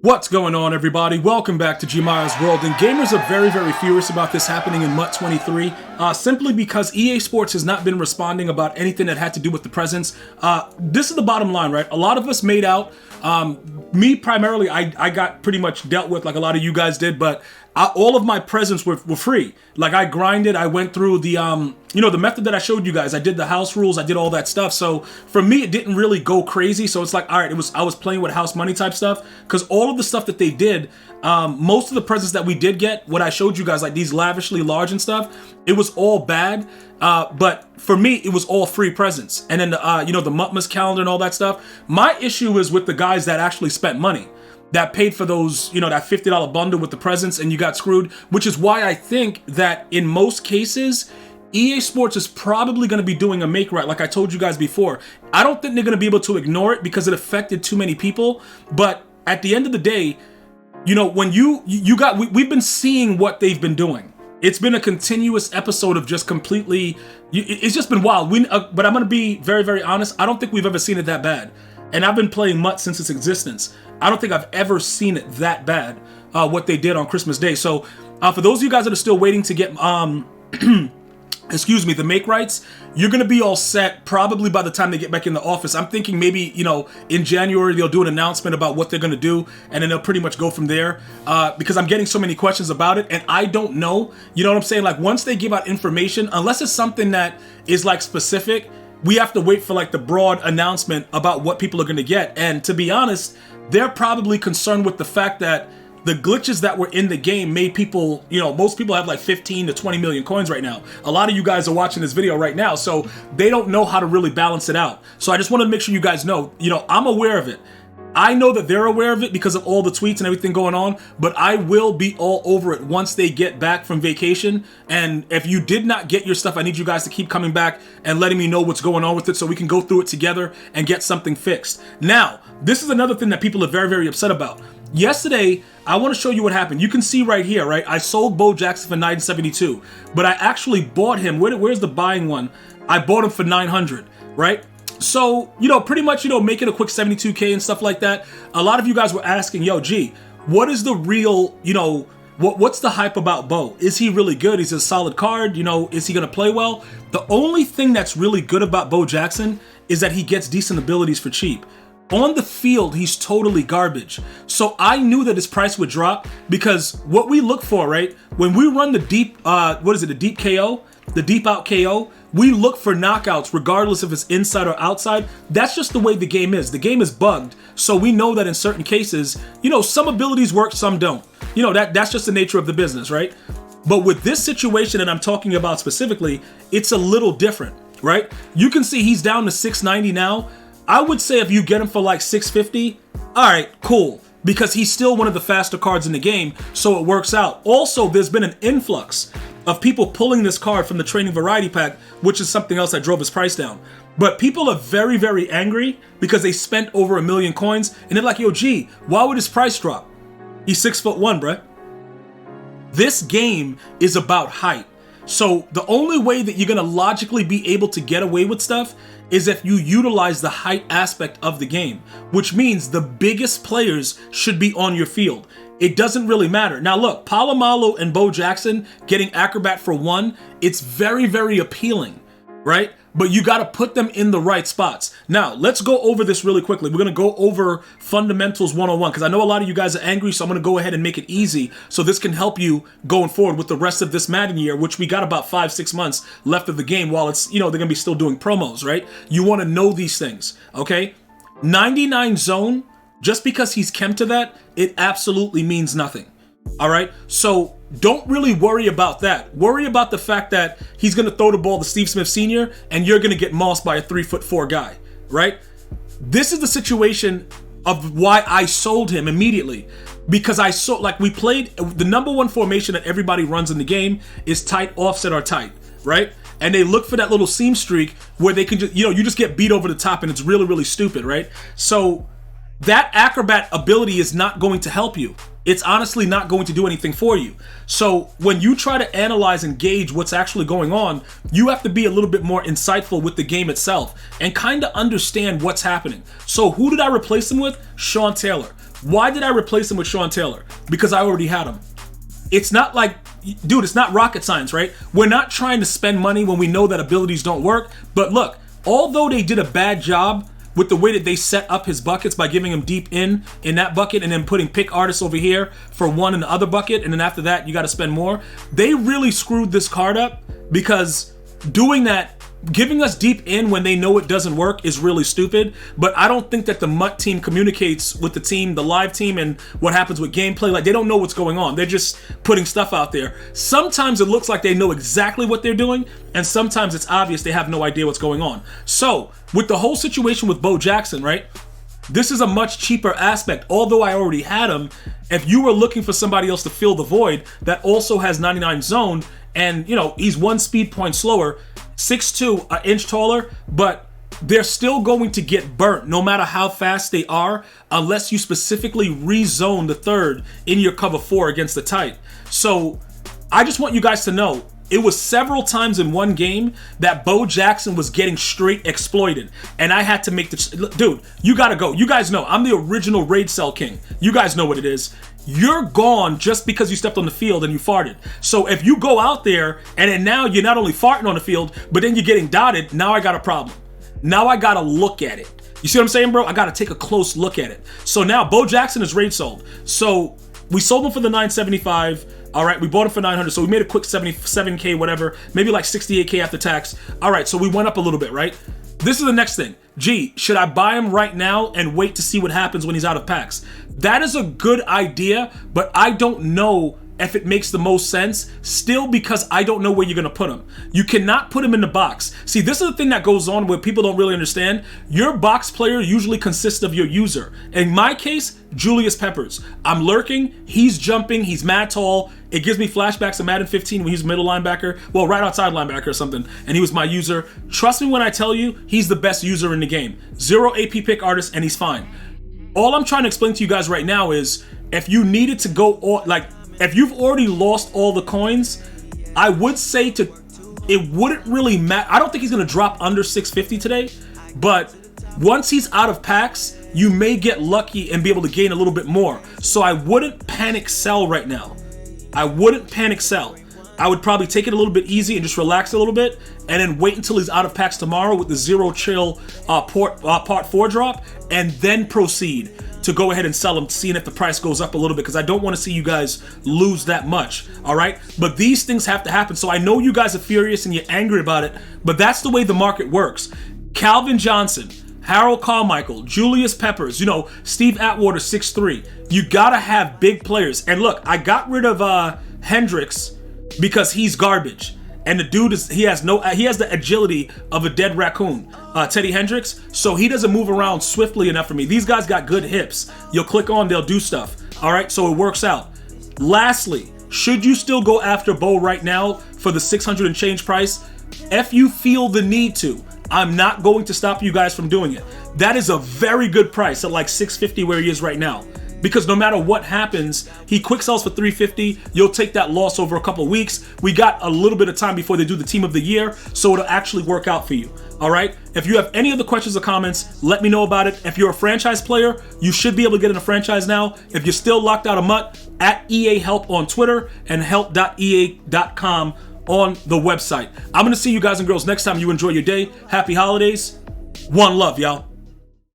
What's going on, everybody? Welcome back to GmiasWorld, and gamers are very furious about this happening in MUT 23, simply because EA Sports has not been responding about anything that had to do with the presents. This is the bottom line, right? A lot of us made out. Me primarily, I got pretty much dealt with like a lot of you guys did, but all of my presents were free. Like I grinded, I went through the the method that I showed you guys. I did the house rules, I did all that stuff. So for me, it didn't really go crazy. So it's like, all right, I was playing with house money type stuff, because all of the stuff that they did, most of the presents that we did get, what I showed you guys, like these lavishly large and stuff, it was all bad. But for me, it was all free presents. And then the MUT calendar and all that stuff. My issue is with the guys that actually spent money, that paid for those, that $50 bundle with the presents, and you got screwed, which is why I think that in most cases, EA Sports is probably going to be doing a make right, like I told you guys before. I don't think they're going to be able to ignore it because it affected too many people, but at the end of the day, when we've been seeing what they've been doing. It's been a continuous episode of just completely, it's just been wild. But I'm going to be very honest, I don't think we've ever seen it that bad. And I've been playing MUT since its existence. I don't think I've ever seen it that bad, what they did on Christmas Day. So for those of you guys that are still waiting to get, the make rights, you're going to be all set probably by the time they get back in the office. I'm thinking maybe, in January, they'll do an announcement about what they're going to do, and then they'll pretty much go from there, because I'm getting so many questions about it, and I don't know, you know what I'm saying? Like, once they give out information, unless it's something that is, like, specific, we have to wait for, like, the broad announcement about what people are going to get. And to be honest, they're probably concerned with the fact that the glitches that were in the game made people, most people have like 15 to 20 million coins right now. A lot of you guys are watching this video right now, so they don't know how to really balance it out. So I just want to make sure you guys know, I'm aware of it. I know that they're aware of it because of all the tweets and everything going on, but I will be all over it once they get back from vacation. And if you did not get your stuff, I need you guys to keep coming back and letting me know what's going on with it so we can go through it together and get something fixed. Now, this is another thing that people are very upset about. Yesterday, I want to show you what happened. You can see right here, right? I sold Bo Jackson for $972, but I actually bought him. Where's the buying one? I bought him for $900, right? So, pretty much, making a quick 72K and stuff like that. A lot of you guys were asking, yo, G, what is the real, what's the hype about Bo? Is he really good? Is he a solid card? Is he going to play well? The only thing that's really good about Bo Jackson is that he gets decent abilities for cheap. On the field, he's totally garbage. So I knew that his price would drop because what we look for, right? When we run the deep, the deep KO, the deep out KO, we look for knockouts regardless if it's inside or outside. That's just the way the game is. The game is bugged. So we know that in certain cases, some abilities work, some don't. That's just the nature of the business, right? But with this situation that I'm talking about specifically, it's a little different, right? You can see he's down to 690 now. I would say if you get him for like 650, all right, cool. Because he's still one of the faster cards in the game, so it works out. Also, there's been an influx of people pulling this card from the training variety pack, which is something else that drove his price down. But people are very angry because they spent over 1 million coins, and they're like, yo, G, why would his price drop? He's 6'1", bruh. This game is about height. So the only way that you're going to logically be able to get away with stuff is if you utilize the height aspect of the game, which means the biggest players should be on your field. It doesn't really matter. Now look, Palomalo and Bo Jackson getting Acrobat for 1, it's very appealing, right? But you got to put them in the right spots. Now, let's go over this really quickly. We're going to go over Fundamentals 101 because I know a lot of you guys are angry, so I'm going to go ahead and make it easy so this can help you going forward with the rest of this Madden year, which we got about 5-6 months left of the game while it's, they're going to be still doing promos, right? You want to know these things, okay? 99 zone, just because he's chem to that, it absolutely means nothing, all right? So don't really worry about that. Worry about the fact that he's going to throw the ball to Steve Smith Sr. and you're going to get mossed by a 3'4" guy, right? This is the situation of why I sold him immediately. Because we played, the number one formation that everybody runs in the game is tight, offset, or tight, right? And they look for that little seam streak where they can just, you just get beat over the top and it's really stupid, right? So that Acrobat ability is not going to help you. It's honestly not going to do anything for you. So when you try to analyze and gauge what's actually going on, you have to be a little bit more insightful with the game itself and kind of understand what's happening. So who did I replace him with? Sean Taylor. Why did I replace him with Sean Taylor? Because I already had him. It's not like, dude, it's not rocket science, right? We're not trying to spend money when we know that abilities don't work. But look, although they did a bad job with the way that they set up his buckets by giving him deep in that bucket and then putting pick artists over here for one in the other bucket, and then after that you got to spend more, they really screwed this card up, because doing that, giving us deep in when they know it doesn't work, is really stupid. But I don't think that the MUT team communicates with the team, the live team, and what happens with gameplay. Like, they don't know what's going on. They're just putting stuff out there. Sometimes it looks like they know exactly what they're doing, and sometimes it's obvious they have no idea what's going on. So with the whole situation with Bo Jackson, right, this is a much cheaper aspect. Although I already had him, if you were looking for somebody else to fill the void that also has 99 zone, and, you know, he's 1 speed point slower, 6'2", an inch taller, but they're still going to get burnt no matter how fast they are, unless you specifically rezone the third in your cover 4 against the tight. So I just want you guys to know, it was several times in one game that Bo Jackson was getting straight exploited, and I had to make the... Dude, you gotta go. You guys know, I'm the original Raid Cell King. You guys know what it is. You're gone just because you stepped on the field and you farted. So if you go out there and then now you're not only farting on the field, but then you're getting dotted, now I got a problem. Now I gotta look at it. You see what I'm saying, bro? I gotta take a close look at it. So now Bo Jackson is raid sold. So we sold him for the 975. All right, we bought him for 900. So we made a quick 77K, whatever, maybe like 68K after tax. All right, so we went up a little bit, right? This is the next thing. Gee, should I buy him right now and wait to see what happens when he's out of packs? That is a good idea, but I don't know if it makes the most sense, still, because I don't know where you're going to put him. You cannot put him in the box. See, this is the thing that goes on where people don't really understand. Your box player usually consists of your user. In my case, Julius Peppers. I'm lurking, he's jumping, he's mad tall. It gives me flashbacks of Madden 15 when he's middle linebacker, well, right outside linebacker or something, and he was my user. Trust me when I tell you, he's the best user in the game. 0 AP pick artist, and he's fine. All I'm trying to explain to you guys right now is, if you needed to go, if you've already lost all the coins, I would say it wouldn't really matter. I don't think he's going to drop under 650 today, but once he's out of packs, you may get lucky and be able to gain a little bit more. So I wouldn't panic sell right now. I wouldn't panic sell. I would probably take it a little bit easy and just relax a little bit, and then wait until he's out of packs tomorrow with the 0 chill part 4 drop, and then proceed to go ahead and sell them, seeing if the price goes up a little bit, because I don't want to see you guys lose that much, all right? But these things have to happen. So I know you guys are furious and you're angry about it, but that's the way the market works. Calvin Johnson, Harold Carmichael, Julius Peppers, you know, Steve Atwater, 6'3". You gotta have big players. And look, I got rid of Hendricks because he's garbage. And the dude he has the agility of a dead raccoon, Teddy Hendricks, so he doesn't move around swiftly enough for me. These guys got good hips. You'll click on, they'll do stuff. All right, so it works out. Lastly, should you still go after Bo right now for the 600 and change price? If you feel the need to, I'm not going to stop you guys from doing it. That is a very good price at like 650 where he is right now. Because no matter what happens, he quick sells for 350. You'll take that loss over a couple of weeks. We got a little bit of time before they do the team of the year, so it'll actually work out for you. All right? If you have any other questions or comments, let me know about it. If you're a franchise player, you should be able to get in a franchise now. If you're still locked out of MUT, at EA Help on Twitter and help.ea.com on the website. I'm going to see you guys and girls next time. You enjoy your day. Happy holidays. One love, y'all.